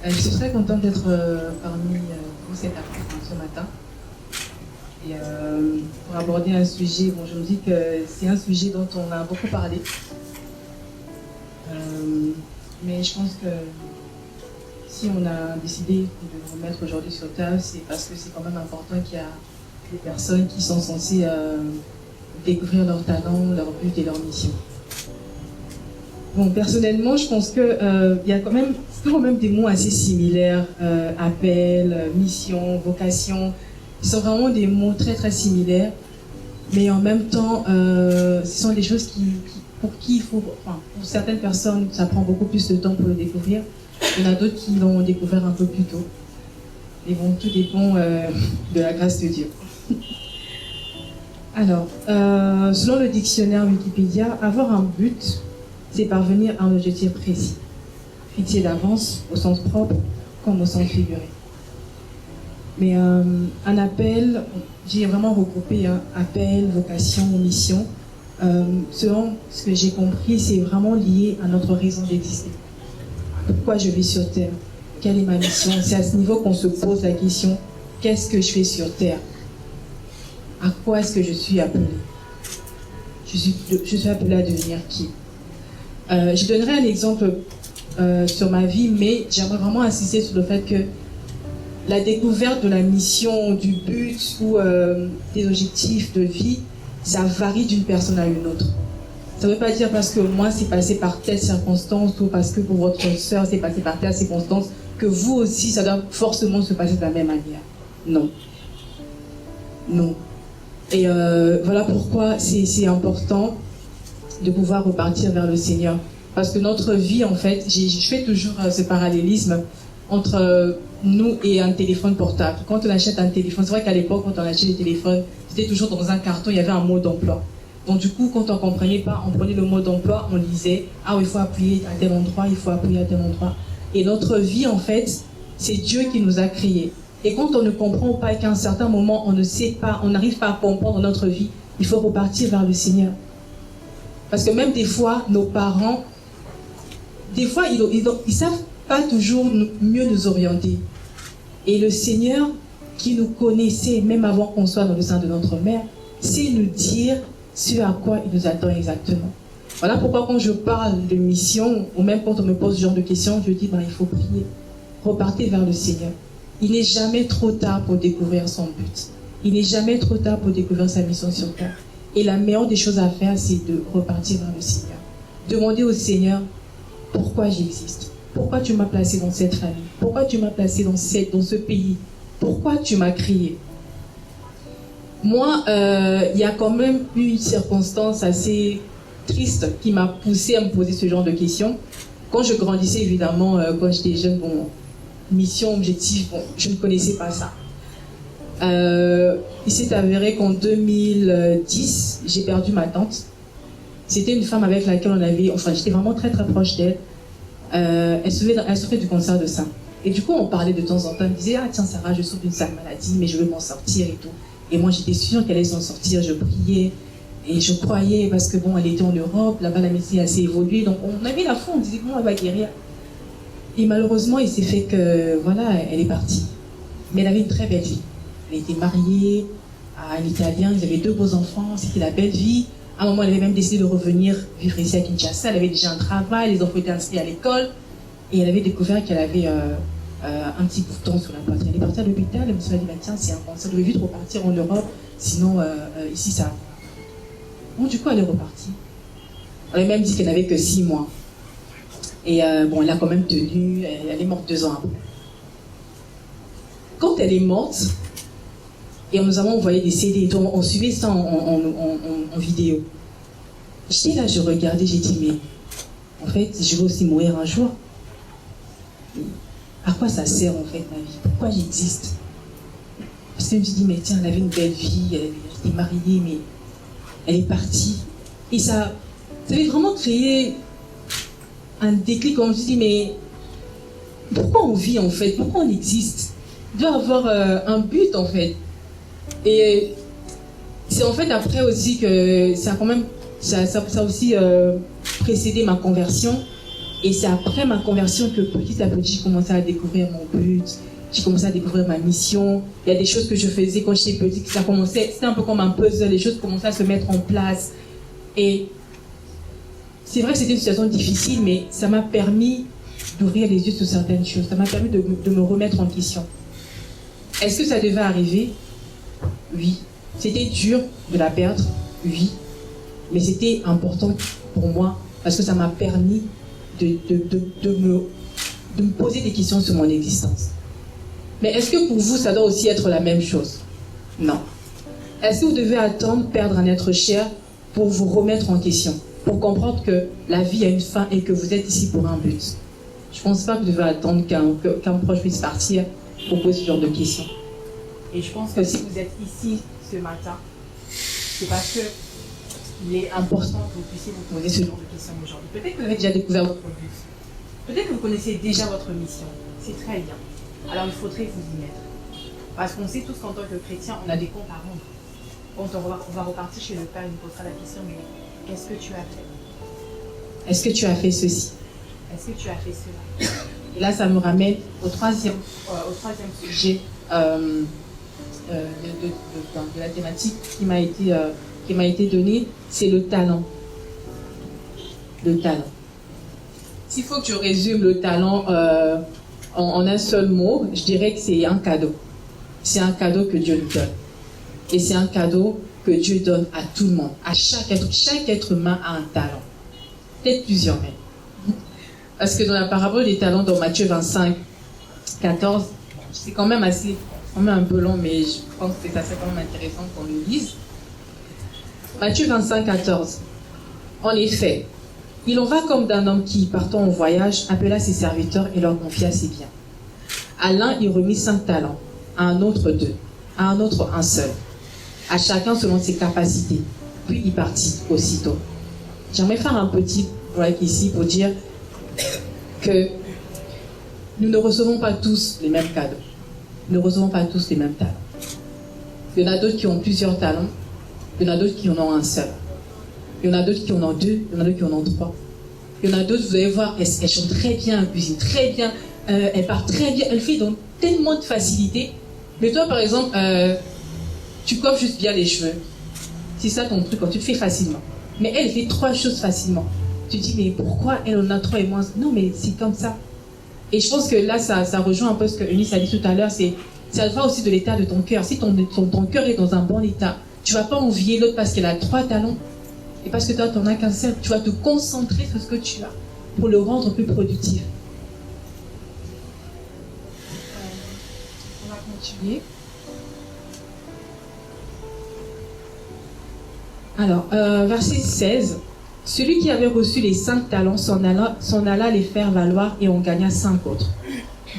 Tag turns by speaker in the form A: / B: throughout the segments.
A: Je suis très contente d'être parmi vous ce matin. Et pour aborder un sujet, bon, je me dis que c'est un sujet dont on a beaucoup parlé. Mais je pense que si on a décidé de nous mettre aujourd'hui sur table, c'est parce que c'est quand même important qu'il y a des personnes qui sont censées découvrir leur talent, leur but et leur mission. Bon, personnellement, je pense qu'il y a quand même des mots assez similaires, appel, mission, vocation. Ce sont vraiment des mots très très similaires, mais en même temps, ce sont des choses pour certaines personnes, ça prend beaucoup plus de temps pour le découvrir. Il y en a d'autres qui l'ont découvert un peu plus tôt. Et bon, tout dépend de la grâce de Dieu. Alors, selon le dictionnaire Wikipédia, avoir un but, c'est parvenir à un objectif précis, fixé d'avance, au sens propre comme au sens figuré. Mais un appel, j'ai vraiment regroupé appel, vocation, mission. Selon ce que j'ai compris, c'est vraiment lié à notre raison d'exister. Pourquoi je vis sur Terre? Quelle est ma mission? C'est à ce niveau qu'on se pose la question, qu'est-ce que je fais sur Terre? À quoi est-ce que je suis appelé? Je suis appelé à devenir qui? Je donnerai un exemple sur ma vie, mais j'aimerais vraiment insister sur le fait que la découverte de la mission, du but ou des objectifs de vie, ça varie d'une personne à une autre. Ça ne veut pas dire parce que moi c'est passé par telle circonstance ou parce que pour votre soeur c'est passé par telle circonstance que vous aussi ça doit forcément se passer de la même manière. Non. Non. Et voilà pourquoi c'est important de pouvoir repartir vers le Seigneur. Parce que notre vie, en fait, je fais toujours ce parallélisme entre nous et un téléphone portable. Quand on achète un téléphone, c'est vrai qu'à l'époque, quand on achetait des téléphones, c'était toujours dans un carton, il y avait un mot d'emploi. Donc du coup, quand on ne comprenait pas, on prenait le mot d'emploi, on lisait, ah oui, il faut appuyer à tel endroit, il faut appuyer à tel endroit. Et notre vie, en fait, c'est Dieu qui nous a créés. Et quand on ne comprend pas et qu'à un certain moment, on ne sait pas, on n'arrive pas à comprendre notre vie, il faut repartir vers le Seigneur. Parce que même des fois, nos parents, des fois, ils savent pas toujours mieux nous orienter. Et le Seigneur, qui nous connaissait même avant qu'on soit dans le sein de notre mère, sait nous dire ce à quoi il nous attend exactement. Voilà pourquoi quand je parle de mission, ou même quand on me pose ce genre de questions, je dis, il faut prier. Repartez vers le Seigneur. Il n'est jamais trop tard pour découvrir son but. Il n'est jamais trop tard pour découvrir sa mission sur terre. Et la meilleure des choses à faire, c'est de repartir vers le Seigneur. Demander au Seigneur, pourquoi j'existe? Pourquoi tu m'as placé dans cette famille? Pourquoi tu m'as placé dans ce pays? Pourquoi tu m'as créé? Moi, il y a quand même eu une circonstance assez triste qui m'a poussée à me poser ce genre de questions. Quand je grandissais, évidemment, quand j'étais jeune, mission, objectif, je ne connaissais pas ça. Il s'est avéré qu'en 2010, j'ai perdu ma tante. C'était une femme avec laquelle j'étais vraiment très très proche d'elle. Elle souffrait du cancer de sein. Et du coup, on parlait de temps en temps. Elle me disait, ah tiens Sarah, je souffre d'une sale maladie, mais je veux m'en sortir et tout. Et moi, j'étais sûre qu'elle allait s'en sortir. Je priais et je croyais parce que elle était en Europe, là-bas la médecine a assez évolué. Donc on avait la foi, on disait elle va guérir. Et malheureusement, il s'est fait que, elle est partie. Mais elle avait une très belle vie. Elle était mariée à un Italien, ils avaient 2 beaux enfants, c'était la belle vie. À un moment, elle avait même décidé de revenir vivre ici à Kinshasa. Elle avait déjà un travail, les enfants étaient inscrits à l'école. Et elle avait découvert qu'elle avait un petit bouton sur la poitrine. Elle est partie à l'hôpital, elle me dit, tiens, c'est un cancer, elle devait vite repartir en Europe, sinon ici ça... Bon, du coup, elle est repartie. Elle a même dit qu'elle n'avait que 6 mois. Et elle a quand même tenu, elle est morte 2 ans après. Quand elle est morte, et nous avons envoyé des CD et tout, on suivait ça en vidéo. J'étais là, je regardais, j'ai dit, mais en fait, je vais aussi mourir un jour. À quoi ça sert en fait ma vie? Pourquoi j'existe? Parce que je me suis dit, mais tiens, elle avait une belle vie, elle était mariée, mais elle est partie. Et ça avait vraiment créé un déclic où on se dit, mais pourquoi on vit en fait? Pourquoi on existe? Il doit avoir un but en fait. Et c'est en fait après aussi que ça a aussi précédé ma conversion. Et c'est après ma conversion que petit à petit, j'ai commencé à découvrir mon but, j'ai commencé à découvrir ma mission. Il y a des choses que je faisais quand j'étais petite, c'était un peu comme un puzzle, les choses commençaient à se mettre en place. Et c'est vrai que c'était une situation difficile, mais ça m'a permis d'ouvrir les yeux sur certaines choses. Ça m'a permis de me remettre en question. Est-ce que ça devait arriver? Oui. C'était dur de la perdre? Oui. Mais c'était important pour moi parce que ça m'a permis de me poser des questions sur mon existence. Mais est-ce que pour vous, ça doit aussi être la même chose? Non. Est-ce que vous devez attendre perdre un être cher pour vous remettre en question, pour comprendre que la vie a une fin et que vous êtes ici pour un but? Je ne pense pas que vous devez attendre qu'un proche puisse partir pour poser ce genre de questions. Et je pense que si vous êtes ici ce matin, c'est parce que il est important que vous puissiez vous poser ce genre de questions aujourd'hui. Peut-être que vous avez déjà découvert votre but. Peut-être que vous connaissez déjà votre mission. C'est très bien. Alors il faudrait vous y mettre. Parce qu'on sait tous qu'en tant que chrétien, on a des comptes à rendre. Quand on va repartir chez le Père, il nous posera la question, mais qu'est-ce que tu as fait? Est-ce que tu as fait ceci? Est-ce que tu as fait cela? Et là, ça me ramène au troisième sujet de la thématique qui m'a été donnée, c'est le talent. Le talent. S'il faut que je résume le talent en un seul mot, je dirais que c'est un cadeau. C'est un cadeau que Dieu nous donne. Et c'est un cadeau que Dieu donne à tout le monde. À chaque être. Chaque être humain a un talent. Peut-être plusieurs même. Parce que dans la parabole des talents, dans Matthieu 25, 14, c'est quand même un peu long, mais je pense que ça serait quand même intéressant qu'on le lise. Matthieu 25, 14. En effet, il en va comme d'un homme qui, partant en voyage, appela ses serviteurs et leur confia ses biens. À l'un, il remit 5 talents, à un autre 2, à un autre 1 seul, à chacun selon ses capacités. Puis il partit aussitôt. J'aimerais faire un petit break ici pour dire que nous ne recevons pas tous les mêmes cadeaux. Nous ne recevons pas tous les mêmes talents. Il y en a d'autres qui ont plusieurs talents. Il y en a d'autres qui en ont un seul. Il y en a d'autres qui en ont 2. Il y en a d'autres qui en ont 3. Il y en a d'autres, vous allez voir, elles chantent très bien, elles cuisinent très bien, elles parlent très bien, elles font donc tellement de facilité. Mais toi, par exemple, tu coiffes juste bien les cheveux. C'est ça ton truc, quand tu le fais facilement. Mais elle fait 3 choses facilement. Tu te dis, mais pourquoi elle en a 3 et moins? Non, mais c'est comme ça. Et je pense que là, ça rejoint un peu ce que Eunice a dit tout à l'heure, ça va aussi de l'état de ton cœur. Si ton cœur est dans un bon état, tu ne vas pas envier l'autre parce qu'elle a 3 talents. Et parce que toi, tu n'en as qu'un seul. Tu vas te concentrer sur ce que tu as pour le rendre plus productif. On va continuer. Alors, verset 16. Celui qui avait reçu les 5 talents s'en alla les faire valoir et en gagna 5 autres.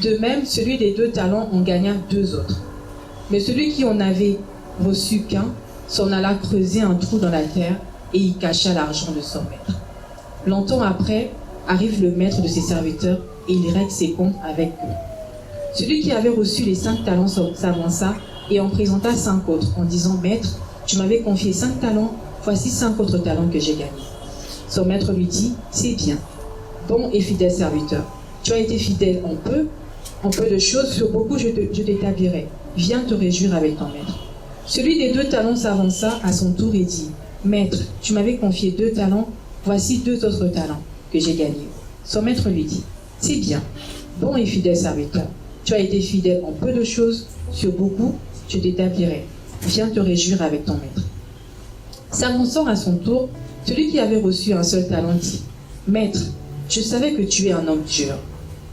A: De même, celui des 2 talents en gagna 2 autres. Mais celui qui en avait reçu qu'un s'en alla creuser un trou dans la terre et y cacha l'argent de son maître. Longtemps après, arrive le maître de ses serviteurs et il règle ses comptes avec eux. Celui qui avait reçu les 5 talents s'avança et en présenta 5 autres en disant « Maître, tu m'avais confié 5 talents, voici 5 autres talents que j'ai gagnés. » Son maître lui dit « C'est bien, bon et fidèle serviteur. Tu as été fidèle en peu de choses, sur beaucoup je t'établirai. Viens te réjouir avec ton maître. » Celui des 2 talents s'avança à son tour et dit « Maître, tu m'avais confié 2 talents, voici 2 autres talents que j'ai gagnés. » Son maître lui dit « C'est bien, bon et fidèle serviteur. Tu as été fidèle en peu de choses, sur beaucoup je t'établirai. Viens te réjouir avec ton maître. » S'avançant à son tour, celui qui avait reçu un seul talent dit « Maître, je savais que tu es un homme dur.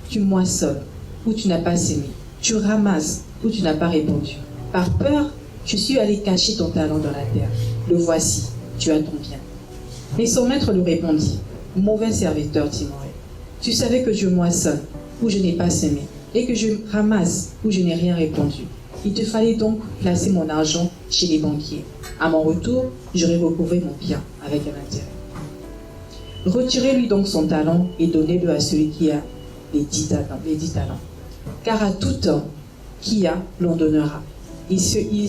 A: Tu moissonnes où tu n'as pas sémé. Tu ramasses où tu n'as pas répondu. Par peur, je suis allé cacher ton talent dans la terre. Le voici, tu as ton bien. » Mais son maître lui répondit « Mauvais serviteur timoré, tu savais que je moissonne où je n'ai pas sémé et que je ramasse où je n'ai rien répondu. Il te fallait donc placer mon argent chez les banquiers. À mon retour, j'aurai recouvré mon bien avec un intérêt. Retirez-lui donc son talent et donnez-le à celui qui a les 10 talents. Car à tout homme qui a, l'on donnera. Il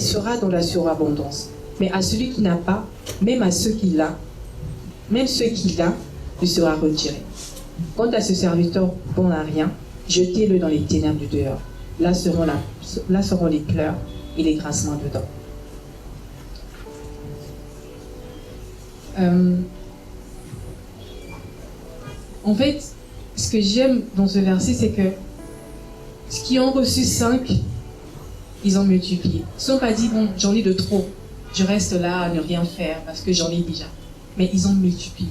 A: sera dans la surabondance. Mais à celui qui n'a pas, même ceux qu'il a, lui sera retiré. Quant à ce serviteur bon à rien, jetez-le dans les ténèbres du dehors. Là seront les pleurs et les grincements de dents. En fait, ce que j'aime dans ce verset, c'est que ceux qui ont reçu 5, ils ont multiplié. Ils ne sont pas dit, bon, j'en ai de trop, je reste là à ne rien faire parce que j'en ai déjà. Mais ils ont multiplié.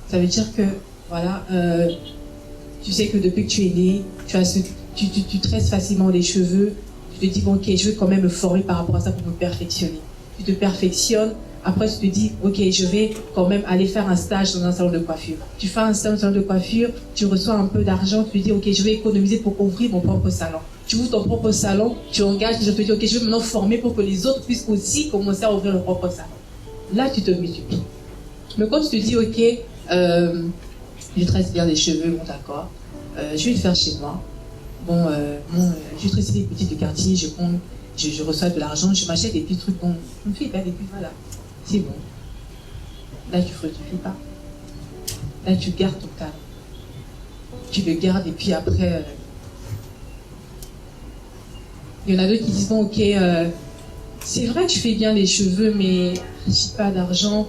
A: Ça veut dire que, voilà, tu sais que depuis que tu es né, tu tresses facilement les cheveux, tu te dis, bon, ok, je veux quand même me former par rapport à ça pour me perfectionner. Tu te perfectionnes, après tu te dis, ok, je vais quand même aller faire un stage dans un salon de coiffure. Tu fais un stage dans un salon de coiffure, tu reçois un peu d'argent, tu te dis, ok, je vais économiser pour ouvrir mon propre salon. Tu ouvres ton propre salon, tu engages, je te dis, ok, je vais maintenant former pour que les autres puissent aussi commencer à ouvrir leur propre salon. Là, tu te multiplies. Mais quand tu te dis, ok, je tresse bien les cheveux, bon d'accord, je vais le faire chez moi. Bon, je tresse des petits du quartier, je reçois de l'argent, je m'achète des petits trucs, bon, je me fais pas des petits, voilà, c'est bon. Là, tu ne fructifies pas. Là, tu gardes ton talent. Tu le gardes et puis après, il y en a d'autres qui disent, bon, ok, c'est vrai que je fais bien les cheveux, mais je n'ai pas d'argent.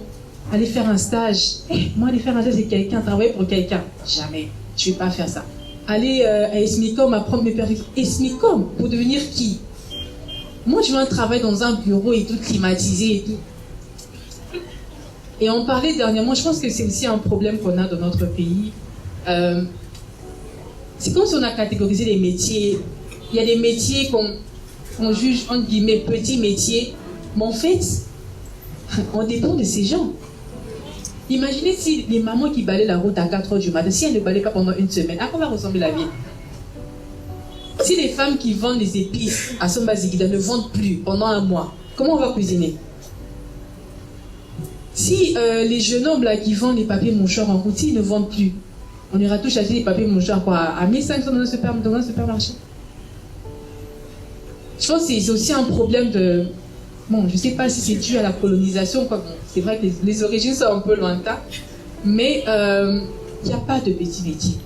A: Aller faire un stage. Moi, aller faire un stage avec quelqu'un, travailler pour quelqu'un. Jamais. Je ne vais pas faire ça. Aller à Esmicom, apprendre mes perfections. Esmicom, pour devenir qui? Moi, je veux un travail dans un bureau et tout climatisé et tout. Et on parlait dernièrement, je pense que c'est aussi un problème qu'on a dans notre pays. C'est comme si on a catégorisé les métiers. Il y a des métiers qu'on juge, entre guillemets, petits métiers. Mais en fait, on dépend de ces gens. Imaginez si les mamans qui balaient la route à 4h du matin, si elles ne balaient pas pendant une semaine, à quoi va ressembler la vie? Si les femmes qui vendent les épices à Somba Zigida ne vendent plus pendant un mois, comment on va cuisiner? Si les jeunes hommes là qui vendent les papiers mouchoirs en route, s'ils ne vendent plus, on ira tous acheter les papiers mouchoirs quoi, à 1500 dans un supermarché. Je pense que c'est aussi un problème de... Bon, je ne sais pas si c'est dû à la colonisation, quoi. Bon, c'est vrai que les origines sont un peu lointaines, mais il n'y a pas de petits métiers.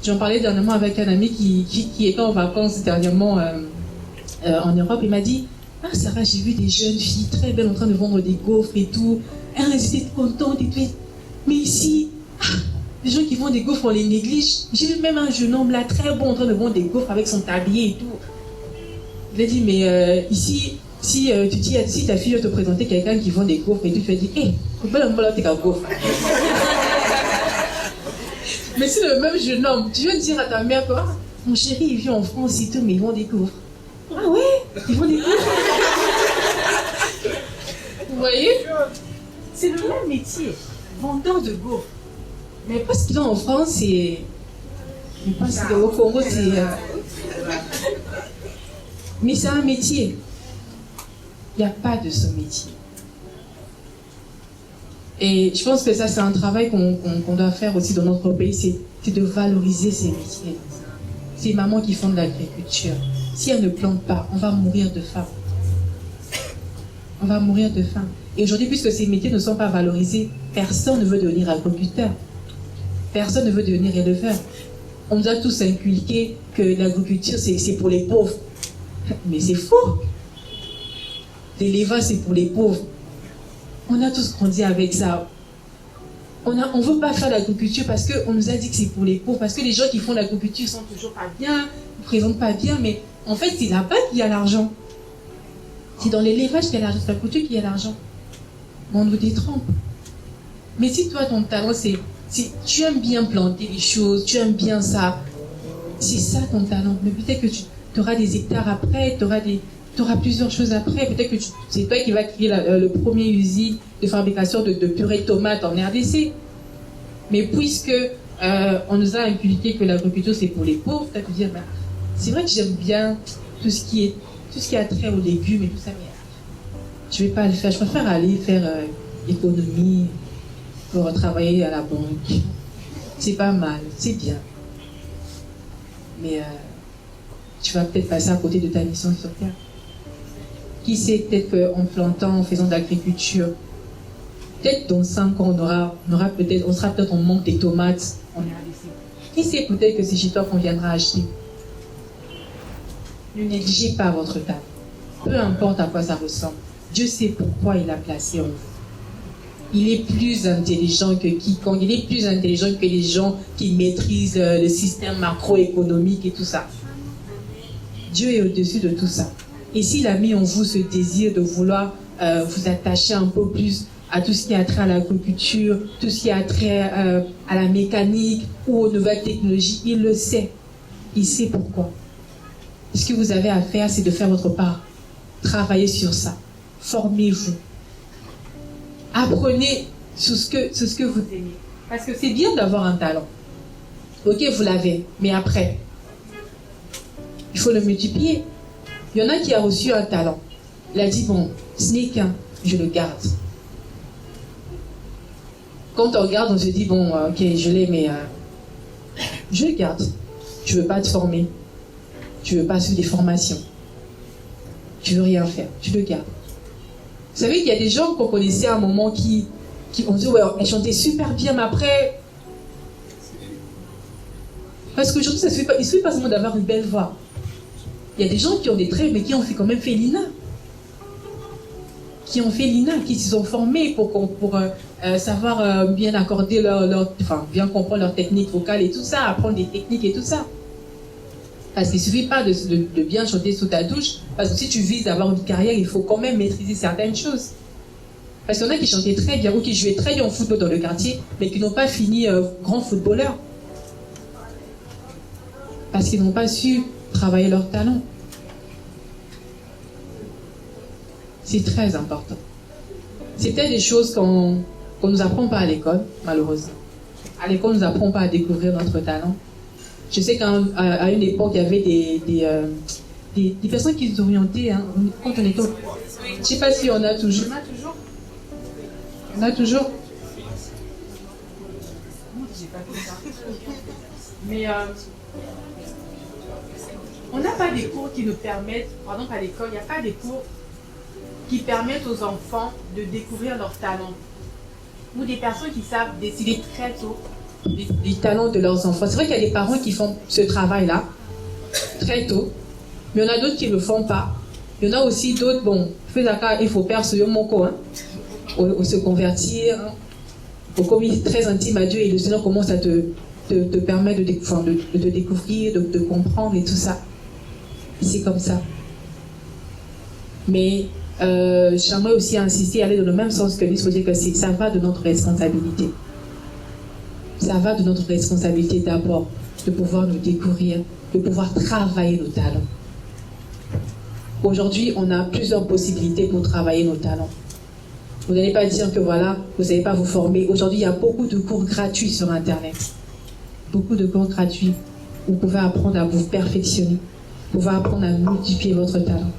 A: J'en parlais dernièrement avec un ami qui était en vacances dernièrement en Europe. Il m'a dit, ah Sarah, j'ai vu des jeunes filles très belles en train de vendre des gaufres et tout. Elles étaient contentes et tout. Mais ici, les gens qui vendent des gaufres, on les néglige. J'ai vu même un jeune homme là, très bon, en train de vendre des gaufres avec son tablier et tout. Il a dit, mais ici, si ta fille va te présenter quelqu'un qui vend des gaufres et tout, tu vas dire, hé, faut pas le voler tes gaufres. Mais c'est le même jeune homme, tu vas dire à ta mère, quoi, mon chéri, il vit en France et tout, mais ils vendent des gaufres. Ah ouais, ils vendent des gaufres. Vous voyez? C'est le même métier, vendeur de gaufres. Mais parce qu'ils ont en France, c'est... Je pense qu'au Congo, c'est... Mais c'est un métier. Il n'y a pas de ce métier. Et je pense que ça, c'est un travail qu'on doit faire aussi dans notre pays, c'est de valoriser ces métiers. Ces mamans qui font de l'agriculture. Si elles ne plantent pas, on va mourir de faim. On va mourir de faim. Et aujourd'hui, puisque ces métiers ne sont pas valorisés, personne ne veut devenir agriculteur. Personne ne veut devenir éleveur. On nous a tous inculqué que l'agriculture, c'est pour les pauvres. Mais c'est faux. L'élevage, c'est pour les pauvres. On a tous grandi avec ça. On ne veut pas faire l'agriculture parce qu'on nous a dit que c'est pour les pauvres, parce que les gens qui font l'agriculture sont toujours pas bien, ne présentent pas bien, mais en fait, c'est là-bas qu'il y a l'argent. C'est dans l'élevage qu'il y a l'argent, c'est dans l'agriculture qu'il y a l'argent. Mais on nous détrompe. Mais si toi, ton talent, tu aimes bien planter les choses, tu aimes bien ça, c'est ça ton talent. Mais peut-être que tu auras des hectares après, tu auras plusieurs choses après. Peut-être que c'est toi qui vas créer le premier usine de fabrication de purée de tomates en RDC. Mais puisque on nous a inculqué que l'agriculture c'est pour les pauvres, tu vas te dire, bah, c'est vrai que j'aime bien tout ce qui a trait aux légumes et tout ça, mais je ne vais pas le faire. Je préfère aller faire économie pour travailler à la banque. C'est pas mal, c'est bien. Mais tu vas peut-être passer à côté de ta mission sur Terre. Qui sait, peut-être qu'en plantant, en faisant de l'agriculture, Peut-être dans 5 ans, on sera peut-être en manque des tomates. Qui sait peut-être que c'est chez toi qu'on viendra acheter. Ne négligez pas votre talent. Peu importe à quoi ça ressemble. Dieu sait pourquoi il l'a placé en vous. Il est plus intelligent que quiconque. Il est plus intelligent que les gens qui maîtrisent le système macroéconomique et tout ça. Dieu est au-dessus de tout ça. Et s'il a mis en vous ce désir de vouloir vous attacher un peu plus à tout ce qui a trait à l'agriculture, tout ce qui a trait à la mécanique ou aux nouvelles technologies, il le sait. Il sait pourquoi. Ce que vous avez à faire, c'est de faire votre part. Travaillez sur ça. Formez-vous. Apprenez sur ce que vous aimez. Parce que c'est bien d'avoir un talent. Ok, vous l'avez, mais après, il faut le multiplier. Il y en a qui a reçu un talent. Il a dit, bon, ce n'est qu'un, je le garde. Quand on regarde, on se dit, bon, ok, je l'ai, mais je le garde. Tu ne veux pas te former. Tu ne veux pas suivre des formations. Tu ne veux rien faire. Tu le gardes. Vous savez qu'il y a des gens qu'on connaissait à un moment qui ont dit, ouais, elle chantait super bien, mais après... Parce qu'aujourd'hui, il ne suffit pas seulement d'avoir une belle voix. Il y a des gens qui ont des traits, mais qui ont fait quand même fait l'INA. Qui se sont formés pour savoir bien accorder bien comprendre leur technique vocale et tout ça, apprendre des techniques et tout ça. Parce qu'il ne suffit pas de bien chanter sous ta douche, parce que si tu vises d'avoir une carrière, il faut quand même maîtriser certaines choses. Parce qu'il y en a qui chantaient très bien, ou qui jouaient très bien au football dans le quartier, mais qui n'ont pas fini grands footballeurs. Parce qu'ils n'ont pas su travailler leur talent. C'est très important. C'est peut-être des choses qu'on ne nous apprend pas à l'école, malheureusement. À l'école, on ne nous apprend pas à découvrir notre talent. Je sais qu'à une époque, il y avait des personnes qui nous orientaient quand on était au... Je ne sais pas si on a toujours. On a toujours. Mais on n'a pas des cours qui nous permettent, par exemple à l'école, il n'y a pas des cours qui permettent aux enfants de découvrir leurs talents. Ou des personnes qui savent décider très tôt des talents de leurs enfants. C'est vrai qu'il y a des parents qui font ce travail-là très tôt, mais il y en a d'autres qui ne le font pas. Il y en a aussi d'autres, bon, il faut perdre ce moko, ou se convertir, au commis très intime à Dieu, et le Seigneur commence à te permettre de te découvrir, de comprendre et tout ça. C'est comme ça. Mais j'aimerais aussi insister, aller dans le même sens que lui, pour dire que ça va de notre responsabilité. Ça va de notre responsabilité d'abord, de pouvoir nous découvrir, de pouvoir travailler nos talents. Aujourd'hui, on a plusieurs possibilités pour travailler nos talents. Vous n'allez pas dire que voilà, vous ne savez pas vous former. Aujourd'hui, il y a beaucoup de cours gratuits sur Internet. Beaucoup de cours gratuits où vous pouvez apprendre à vous perfectionner. Vous pouvez apprendre à multiplier votre talent.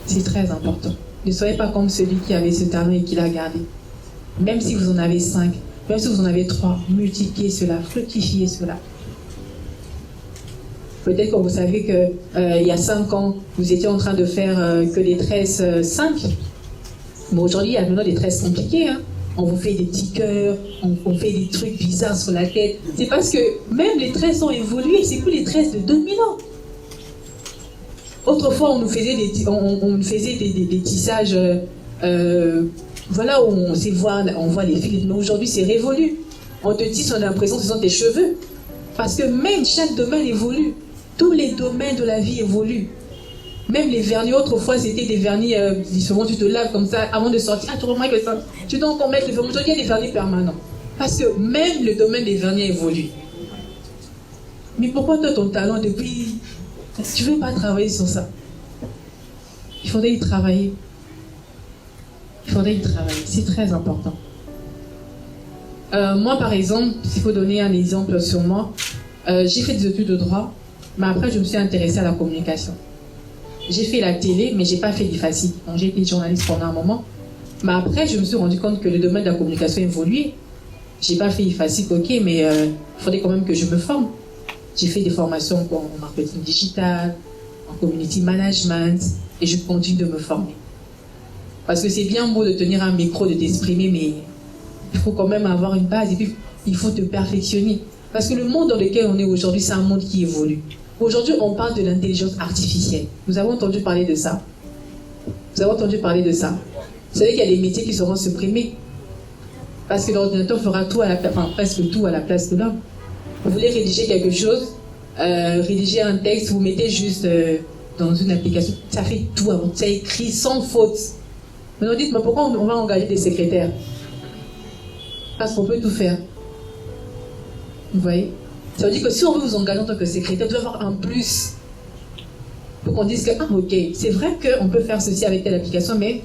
A: C'est très important. Ne soyez pas comme celui qui avait ce talent et qui l'a gardé. Même si vous en avez 5, même si vous en avez 3, multipliez cela, fructifiez cela. Peut-être que vous savez qu'il y a 5 ans, vous étiez en train de faire que des tresses simples. Mais aujourd'hui, il y a maintenant des tresses compliquées. On vous fait des petits cœurs, on fait des trucs bizarres sur la tête. C'est parce que même les tresses ont évolué. C'est plus les tresses de 2000 ans. Autrefois, on nous faisait des tissages, voilà, où on voit les fils. Mais aujourd'hui, c'est révolu. On te tisse, on a l'impression que ce sont tes cheveux. Parce que même chaque domaine évolue. Tous les domaines de la vie évoluent. Même les vernis, autrefois, c'était des vernis, souvent tu te laves comme ça avant de sortir. Ah, tu remarques que ça, tu dois encore mettre les vernis. Aujourd'hui, il y a des vernis permanents. Parce que même le domaine des vernis évolue. Mais pourquoi toi, ton talent, depuis... Tu ne veux pas travailler sur ça? Il faudrait y travailler. Il faudrait y travailler. C'est très important. Moi, par exemple, s'il faut donner un exemple sur moi, j'ai fait des études de droit, mais après, je me suis intéressée à la communication. J'ai fait la télé, mais je n'ai pas fait l'IFACI. Donc, j'ai été journaliste pendant un moment. Mais après, je me suis rendu compte que le domaine de la communication évoluait. Je n'ai pas fait l'IFACI, ok, mais il faudrait quand même que je me forme. J'ai fait des formations en marketing digital, en community management, et je continue de me former. Parce que c'est bien beau de tenir un micro, de t'exprimer, mais il faut quand même avoir une base et puis il faut te perfectionner. Parce que le monde dans lequel on est aujourd'hui, c'est un monde qui évolue. Aujourd'hui, on parle de l'intelligence artificielle. Vous avez entendu parler de ça? Vous avez entendu parler de ça? Vous savez qu'il y a des métiers qui seront supprimés. Parce que l'ordinateur fera tout à la place, enfin presque tout à la place de l'homme. Vous voulez rédiger quelque chose, rédiger un texte, vous mettez juste dans une application, ça fait tout, ça écrit sans faute. Maintenant dites-moi pourquoi on va engager des secrétaires? Parce qu'on peut tout faire. Vous voyez? Ça veut dire que si on veut vous engager en tant que secrétaire, vous devez avoir un plus. Pour qu'on dise que, ah ok, c'est vrai qu'on peut faire ceci avec telle application, mais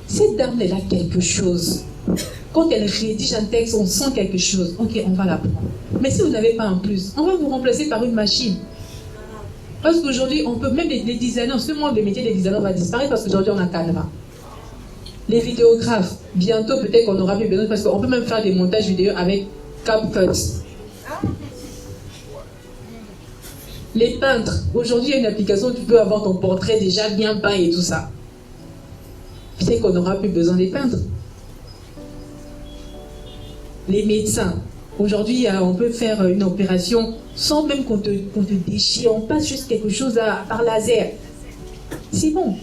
A: cette dame, elle a quelque chose. Quand elle rédige un texte, on sent quelque chose. Ok, on va la prendre. Mais si vous n'avez pas un plus, on va vous remplacer par une machine. Parce qu'aujourd'hui, on peut, même les designers, seulement le métier des designers va disparaître parce qu'aujourd'hui, on a Canva. Les vidéographes, bientôt peut-être qu'on aura plus besoin parce qu'on peut même faire des montages vidéo avec CapCut. Les peintres, aujourd'hui, il y a une application où tu peux avoir ton portrait déjà bien peint et tout ça. Peut-être qu'on n'aura plus besoin des peintres. Les médecins, aujourd'hui, on peut faire une opération sans même qu'on te déchire. On passe juste quelque chose par laser. C'est bon.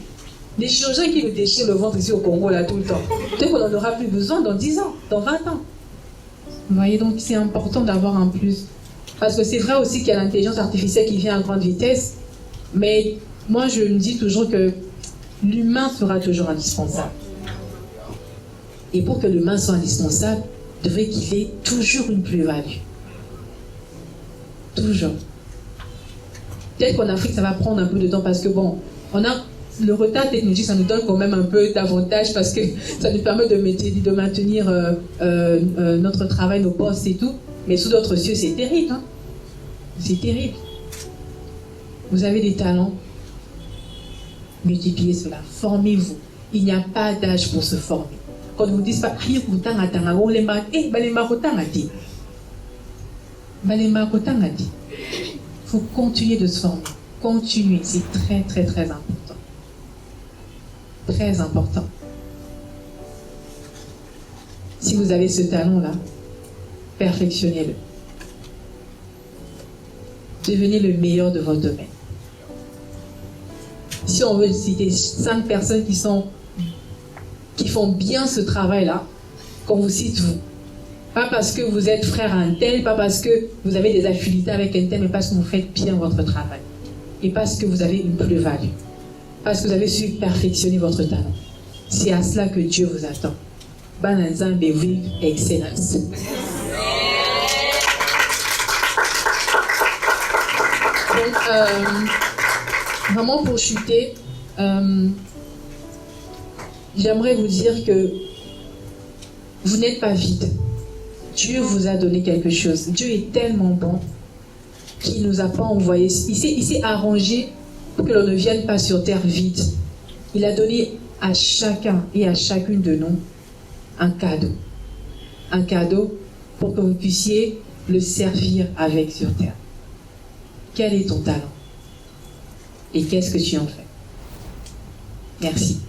A: Les chirurgiens qui nous déchirent le ventre ici au Congo, là, tout le temps. Peut-être qu'on n'en aura plus besoin dans 10 ans, dans 20 ans. Vous voyez, donc c'est important d'avoir un plus. Parce que c'est vrai aussi qu'il y a l'intelligence artificielle qui vient à grande vitesse. Mais moi, je me dis toujours que l'humain sera toujours indispensable. Et pour que l'humain soit indispensable, il devrait qu'il ait toujours une plus-value. Toujours. Peut-être qu'en Afrique, ça va prendre un peu de temps parce que, bon, on a le retard technologique, ça nous donne quand même un peu d'avantage parce que ça nous permet de maintenir notre travail, nos postes et tout. Mais sous d'autres cieux, c'est terrible. Hein? C'est terrible. Vous avez des talents. Multipliez cela. Formez-vous. Il n'y a pas d'âge pour se former. Quand vous dites pas, il faut continuer de se former. Continuer. C'est très, très, très important. Très important. Si vous avez ce talent-là, perfectionnez-le. Devenez le meilleur de votre domaine. Si on veut citer 5 personnes qui font bien ce travail-là, qu'on vous cite vous. Pas parce que vous êtes frère à un tel, pas parce que vous avez des affinités avec un tel, mais parce que vous faites bien votre travail. Et parce que vous avez une plus-value. Parce que vous avez su perfectionner votre talent. C'est à cela que Dieu vous attend. Bananzan Bewi Excellence. Donc, vraiment pour chuter, j'aimerais vous dire que vous n'êtes pas vide. Dieu vous a donné quelque chose. Dieu est tellement bon qu'il ne nous a pas envoyé. Il s'est arrangé pour que l'on ne vienne pas sur terre vide. Il a donné à chacun et à chacune de nous un cadeau. Un cadeau pour que vous puissiez le servir avec sur terre. Quel est ton talent? Et qu'est-ce que tu en fais? Merci.